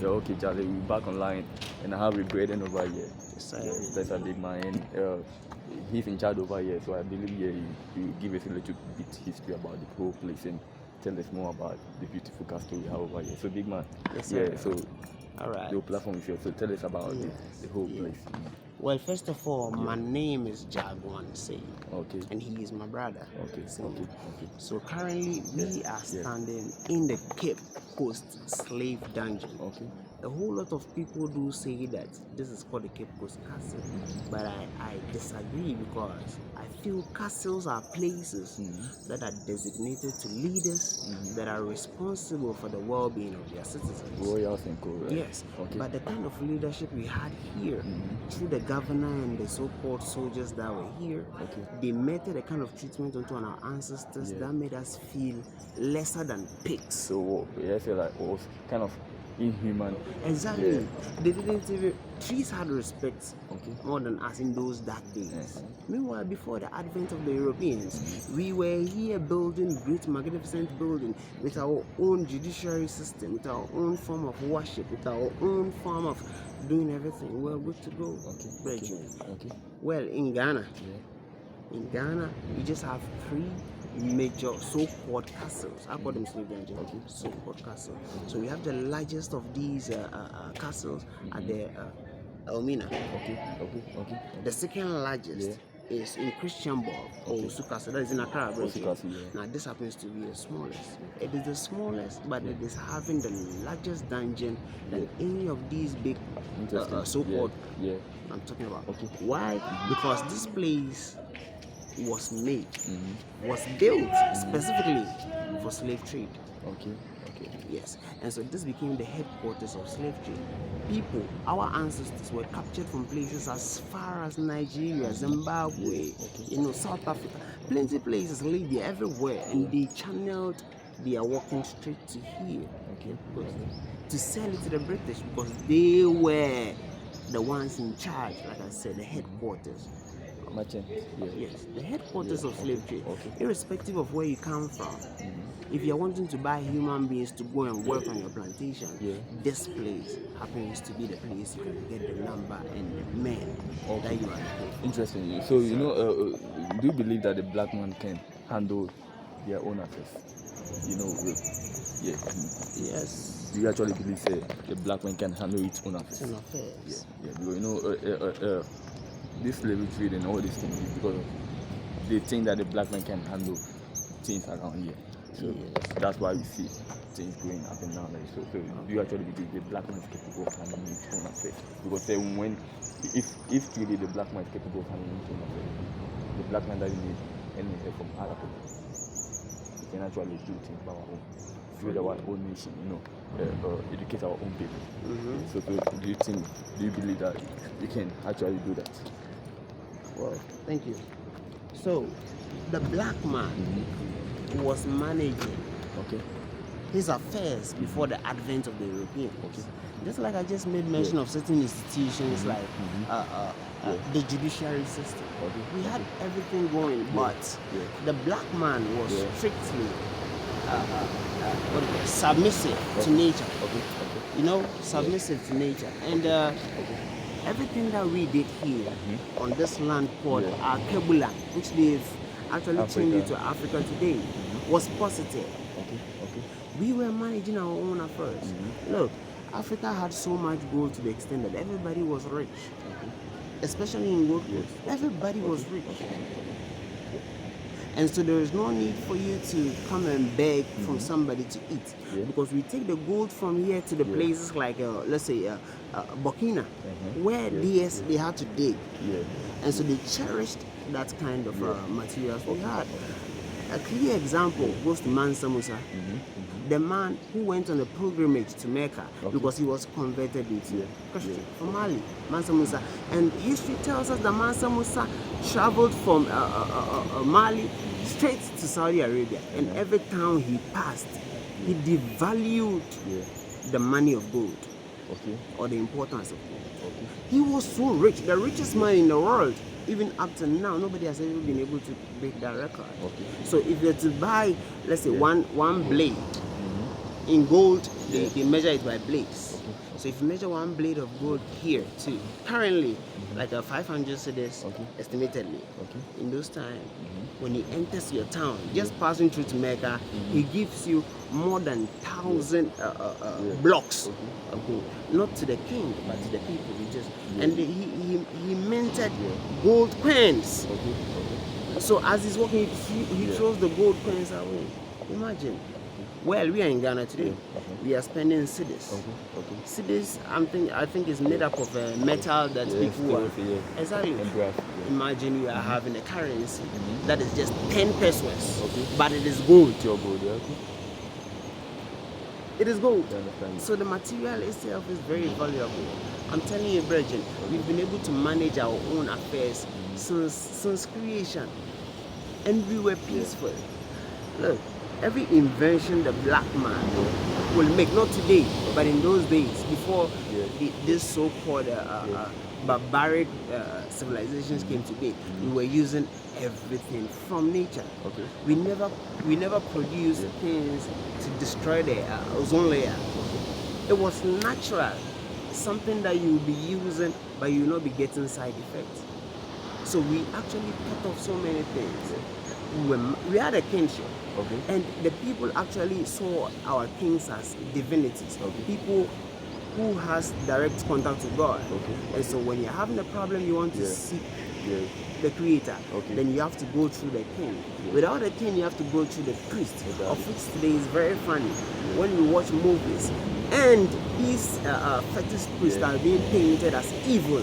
Yeah, okay, Charlie, we're back online, and I have a Braden over here. Yes, that's a big man, and he's in charge over here, so I believe he give us a little bit history about the whole place and tell us more about the beautiful castle we have over here. So, big man, yes, sir. so all right. your platform is yours, so tell us about the whole place. Well, first of all, my name is Jaguan Say. Okay. And he is my brother. Okay. Okay. So currently we are standing in the Cape Coast slave dungeon. Okay. A whole lot of people do say that this is called the Cape Coast Castle, but I disagree, because I feel castles are places that are designated to leaders that are responsible for the well-being of their citizens. Royal and co, right? Yes. Okay. But the kind of leadership we had here, through the governor and the so-called soldiers that were here, they meted a kind of treatment onto our ancestors that made us feel lesser than pigs. So I feel like it was kind of inhuman. Exactly. They didn't even, trees had respect more than us in those dark days. Meanwhile, before the advent of the Europeans, we were here building great magnificent building with our own judiciary system, with our own form of worship, with our own form of doing everything. We're good to go. Okay. Well, in Ghana, we just have 3 major so-called castles. I call them slave dungeons. So-called castles. So we have the largest of these castles at the Elmina. The second largest is in Christianborg, or Sukasa, that is in Accra. Now this happens to be the smallest. It is the smallest, but it is having the largest dungeon than any of these big so-called I'm talking about. Why? Because this place was made, was built specifically for slave trade. Yes. And so this became the headquarters of slave trade. People, our ancestors, were captured from places as far as Nigeria, Zimbabwe, South Africa, plenty places, Libya, everywhere, and they channeled their walking straight to here, to sell it to the British, because they were the ones in charge, like I said, the headquarters. Yes, the headquarters of slave trade. Irrespective of where you come from, if you're wanting to buy human beings to go and work on your plantation, this place happens to be the place you can get the number and the men that you are looking for. Interesting. So, do you believe that the black man can handle their own affairs? Yes. Do you actually believe the black man can handle its own affairs? Because, this slavery trade and all these things is because they think that the black man can handle things around here. So that's why we see things going up and down. So do you actually believe the black man is capable of handling its own affairs? Because if truly the black man is capable of handling its own affairs, the black man doesn't need any help from other people. We can actually do things by our own, build our own nation, educate our own people. So do you believe that you can actually do that? Well, thank you. So, the black man was managing his affairs before the advent of the Europeans. Just like I just made mention of certain institutions like the judiciary system. We had everything going, but the black man was strictly submissive to nature. Submissive to nature. And everything that we did here on this land called Kebula, which they've actually changed it to Africa today, was positive. We were managing our own affairs. Look, Africa had so much gold to the extent that everybody was rich. Especially in gold coast. Everybody was rich. And so there is no need for you to come and beg from somebody to eat. Because we take the gold from here to the places like, let's say, Burkina, where they had to dig. And so they cherished that kind of materials we had. A clear example goes to Mansa Musa, the man who went on a pilgrimage to Mecca because he was converted into Christian from Mali, Mansa Musa. And history tells us that Mansa Musa traveled from Mali straight to Saudi Arabia, and every town he passed, he devalued the money of gold or the importance of gold. He was so rich, the richest man in the world. Even up to now, nobody has ever been able to break that record. So if you're to buy, let's say, one blade in gold, they measure it by blades. So if you measure one blade of gold here too, currently like a 500 cedis estimatedly. In those times, when he enters your town, just passing through to Mecca, he gives you more than 1,000 blocks of gold. Not to the king, but to the people. And he minted gold coins. So as he's walking, he throws the gold coins away. Imagine. Well, we are in Ghana today. We are spending cedis. Cedis, I think, is made up of a metal that people are. Exactly. Imagine you are having a currency that is just 10 pesos, but it is gold. It is gold. So the material itself is very valuable. I'm telling you, Virgin, we've been able to manage our own affairs since creation, and we were peaceful. Look. Every invention the black man will make, not today, but in those days, before this so-called barbaric civilizations came to be, we were using everything from nature. We never produced things to destroy the ozone layer. It was natural, something that you will be using, but you will not be getting side effects. So we actually cut off so many things. We had a kingship, and the people actually saw our kings as divinities, people who has direct contact with God. And so when you're having a problem, you want to seek the creator, then you have to go through the king. Without the king, you have to go through the priest, of which today is very funny. When we watch movies, and these fetish priests are being painted as evil.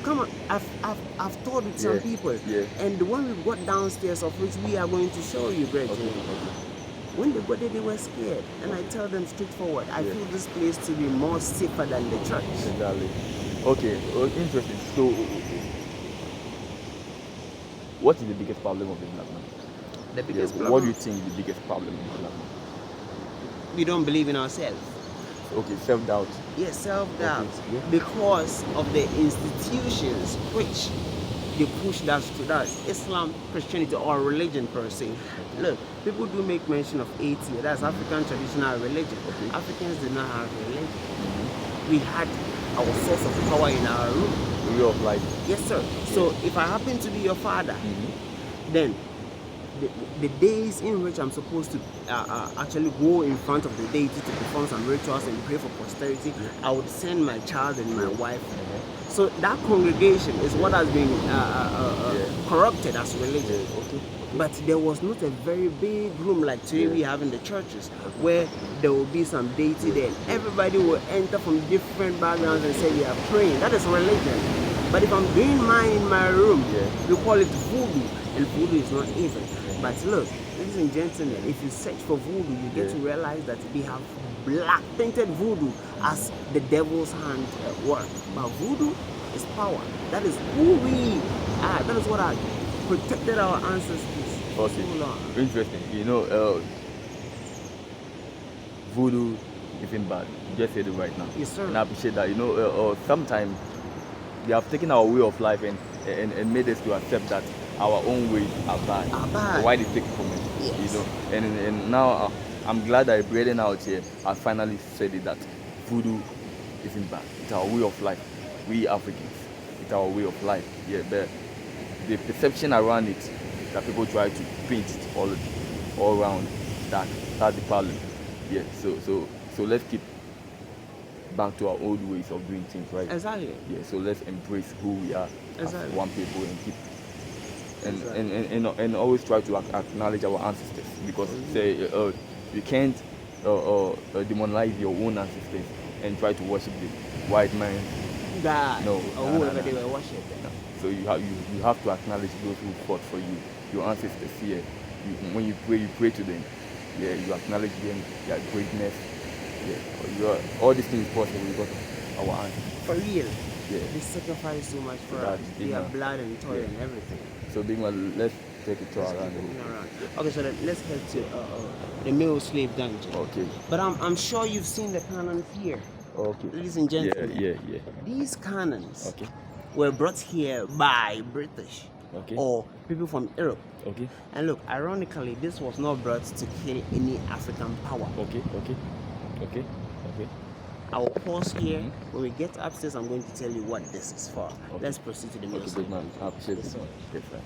Come on, I've talked with some people, and when we got downstairs, of which we are going to show you, Brethren, when they got there, they were scared, and I tell them straightforward, I feel this place to be more safer than the church. Okay, interesting. So, what is the biggest problem of the black man? The biggest problem? What do you think is the biggest problem in the black man? We don't believe in ourselves. Okay, self-doubt. Yes, self-doubt. Because of the institutions which they push us to that. Islam, Christianity, or religion per se. Look, people do make mention of 80. That's African traditional religion. Africans did not have religion. We had our source of power in our room. The way of life. Yes, sir. So if I happen to be your father, then the days in which I'm supposed to actually go in front of the deity to perform some rituals and pray for posterity, I would send my child and my wife. So that congregation is what has been corrupted as religion. But there was not a very big room like today we have in the churches, where there will be some deity there. Everybody will enter from different backgrounds and say we are praying. That is religion. But if I'm doing mine in my room, we call it voodoo, and voodoo is not evil. But look, ladies and gentlemen, if you search for voodoo, you get to realize that we have black painted voodoo as the devil's hand work. But voodoo is power. That is who we are. That is what protected our ancestors. Interesting. You know, voodoo isn't bad. You just said it right now. Yes, sir. And I appreciate that. You know, sometimes they have taken our way of life and made us to accept that our own ways are bad. Why they take it from us? Yes. You know, and now I'm glad that Braden out here has finally said it, that voodoo isn't bad. It's our way of life. We Africans, it's our way of life. Yeah, but the perception around it, that people try to paint it all around, that's the problem. Yeah, so let's keep back to our old ways of doing things, right? Exactly. Yeah, so let's embrace who we are as one people and keep and always try to acknowledge our ancestors, because say you can't demonize your own ancestors and try to worship the white man. God, no, or whoever they were worshiping. No. So you have to acknowledge those who fought for you, your ancestors here. When you pray to them. Yeah, you acknowledge them, their greatness. Yeah, all these things possible because of our ancestors. For real. Yeah. They sacrifice so much for us. Their blood and toil and everything. So Big Man, let's take it to around. Okay, so let's head to the male slave dungeon. Okay. But I'm sure you've seen the cannons here. Okay. Ladies and gentlemen. Yeah. These cannons were brought here by British. or people from Europe. Okay. And look, ironically, this was not brought to kill any African power. Okay. I will pause here. When we get upstairs, I'm going to tell you what this is for. Let's proceed to the music. Big man. I appreciate it. Yes, sir.